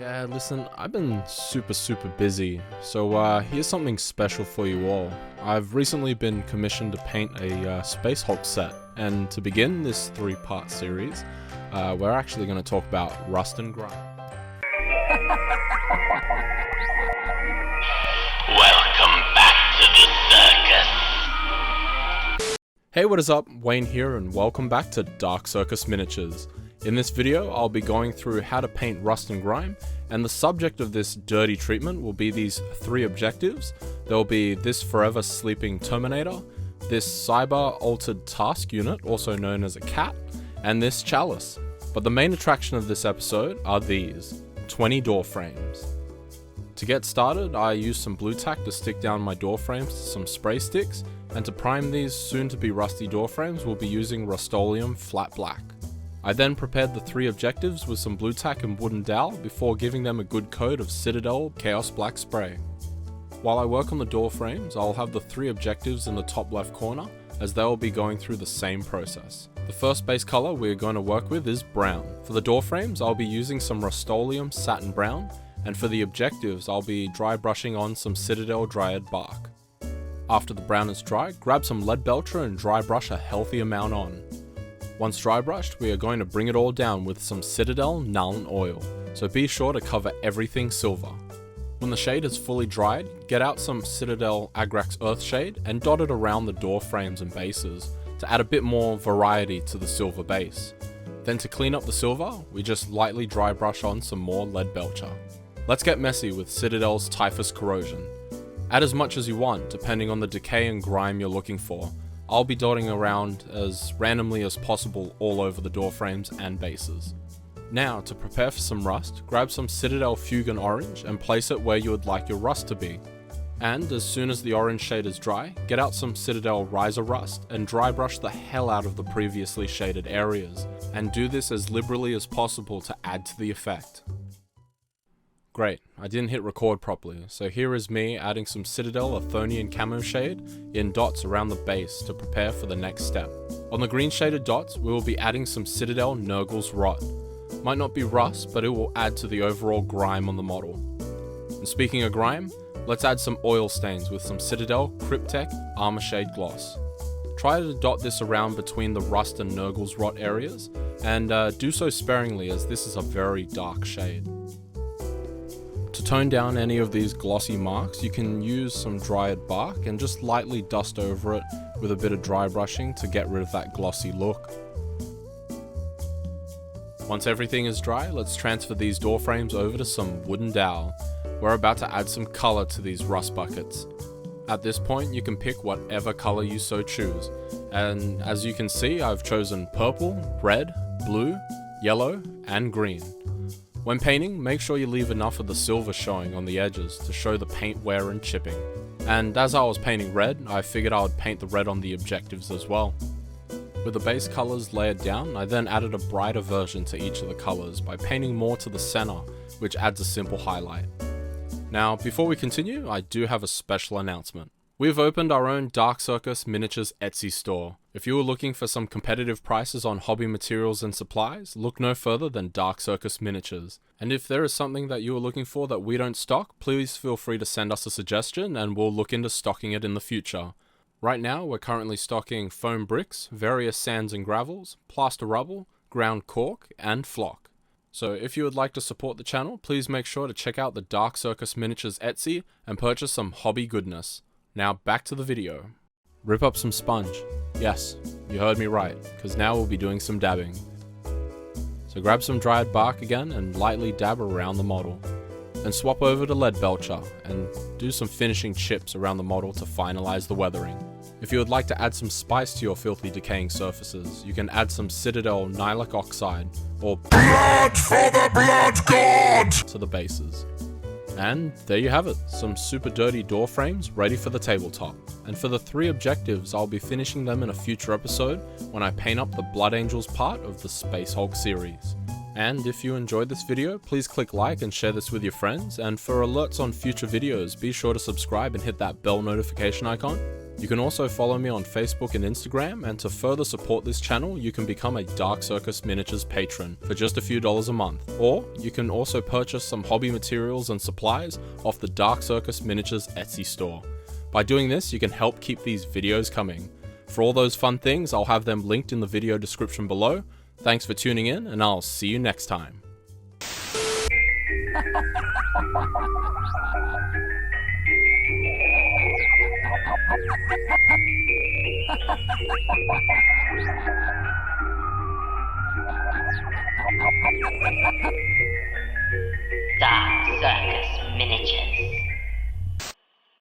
Yeah, listen, I've been super busy, so here's something special for you all. I've recently been commissioned to paint a Space Hulk set, and to begin this 3-part series, we're actually going to talk about rust and grime. Welcome back to the circus. Hey, what is up? Wayne here, and welcome back to Dark Circus Miniatures. In this video, I'll be going through how to paint rust and grime, and the subject of this dirty treatment will be these 3 objectives. There will be this forever sleeping Terminator, this cyber altered task unit, also known as a cat, and this chalice. But the main attraction of this episode are these 20 door frames. To get started, I used some blue tack to stick down my door frames to some spray sticks, and to prime these soon to be rusty door frames, we'll be using Rust-Oleum Flat Black. I then prepared the 3 objectives with some blue tack and wooden dowel before giving them a good coat of Citadel Chaos Black spray. While I work on the door frames, I'll have the 3 objectives in the top left corner, as they will be going through the same process. The first base color we're going to work with is brown. For the door frames, I'll be using some Rust-Oleum Satin Brown, and for the objectives, I'll be dry brushing on some Citadel Dryad Bark. After the brown is dry, grab some lead belcher and dry brush a healthy amount on. Once dry brushed, we are going to bring it all down with some Citadel Nuln Oil, so be sure to cover everything silver. When the shade is fully dried, get out some Citadel Agrax Earthshade and dot it around the door frames and bases to add a bit more variety to the silver base. Then to clean up the silver, we just lightly dry brush on some more lead belcher. Let's get messy with Citadel's Typhus Corrosion. Add as much as you want, depending on the decay and grime you're looking for. I'll be dotting around as randomly as possible all over the door frames and bases. Now, to prepare for some rust, grab some Citadel Fugan Orange and place it where you would like your rust to be. And as soon as the orange shade is dry, get out some Citadel Riser Rust and dry brush the hell out of the previously shaded areas, and do this as liberally as possible to add to the effect. Great, I didn't hit record properly, so here is me adding some Citadel Athonian Camo Shade in dots around the base to prepare for the next step. On the green shaded dots, we will be adding some Citadel Nurgle's Rot. Might not be rust, but it will add to the overall grime on the model. And speaking of grime, let's add some oil stains with some Citadel Cryptek Armor Shade Gloss. Try to dot this around between the rust and Nurgle's Rot areas, and do so sparingly as this is a very dark shade. To tone down any of these glossy marks, you can use some Dryad Bark and just lightly dust over it with a bit of dry brushing to get rid of that glossy look. Once everything is dry, let's transfer these door frames over to some wooden dowel. We're about to add some color to these rust buckets. At this point, you can pick whatever color you so choose, and as you can see, I've chosen purple, red, blue, yellow, and green. When painting, make sure you leave enough of the silver showing on the edges to show the paint wear and chipping. And as I was painting red, I figured I would paint the red on the objectives as well. With the base colors layered down, I then added a brighter version to each of the colors by painting more to the center, which adds a simple highlight. Now, before we continue, I do have a special announcement. We've opened our own Dark Circus Miniatures Etsy store. If you are looking for some competitive prices on hobby materials and supplies, look no further than Dark Circus Miniatures. And if there is something that you are looking for that we don't stock, please feel free to send us a suggestion and we'll look into stocking it in the future. Right now, we're currently stocking foam bricks, various sands and gravels, plaster rubble, ground cork, and flock. So if you would like to support the channel, please make sure to check out the Dark Circus Miniatures Etsy and purchase some hobby goodness. Now back to the video. Rip up some sponge. Yes, you heard me right, because now we'll be doing some dabbing. So grab some Dryad Bark again and lightly dab around the model. Then swap over to lead belcher and do some finishing chips around the model to finalize the weathering. If you would like to add some spice to your filthy decaying surfaces, you can add some Citadel Nilic Oxide or Blood for the Blood God to the bases. And there you have it, some super dirty door frames ready for the tabletop. And for the 3 objectives, I'll be finishing them in a future episode when I paint up the Blood Angels part of the Space Hulk series. And if you enjoyed this video, please click like and share this with your friends, and for alerts on future videos, be sure to subscribe and hit that bell notification icon. You can also follow me on Facebook and Instagram, and to further support this channel, you can become a Dark Circus Miniatures patron for just a few dollars a month. Or, you can also purchase some hobby materials and supplies off the Dark Circus Miniatures Etsy store. By doing this, you can help keep these videos coming. For all those fun things, I'll have them linked in the video description below. Thanks for tuning in, and I'll see you next time. Dark Circus Miniatures.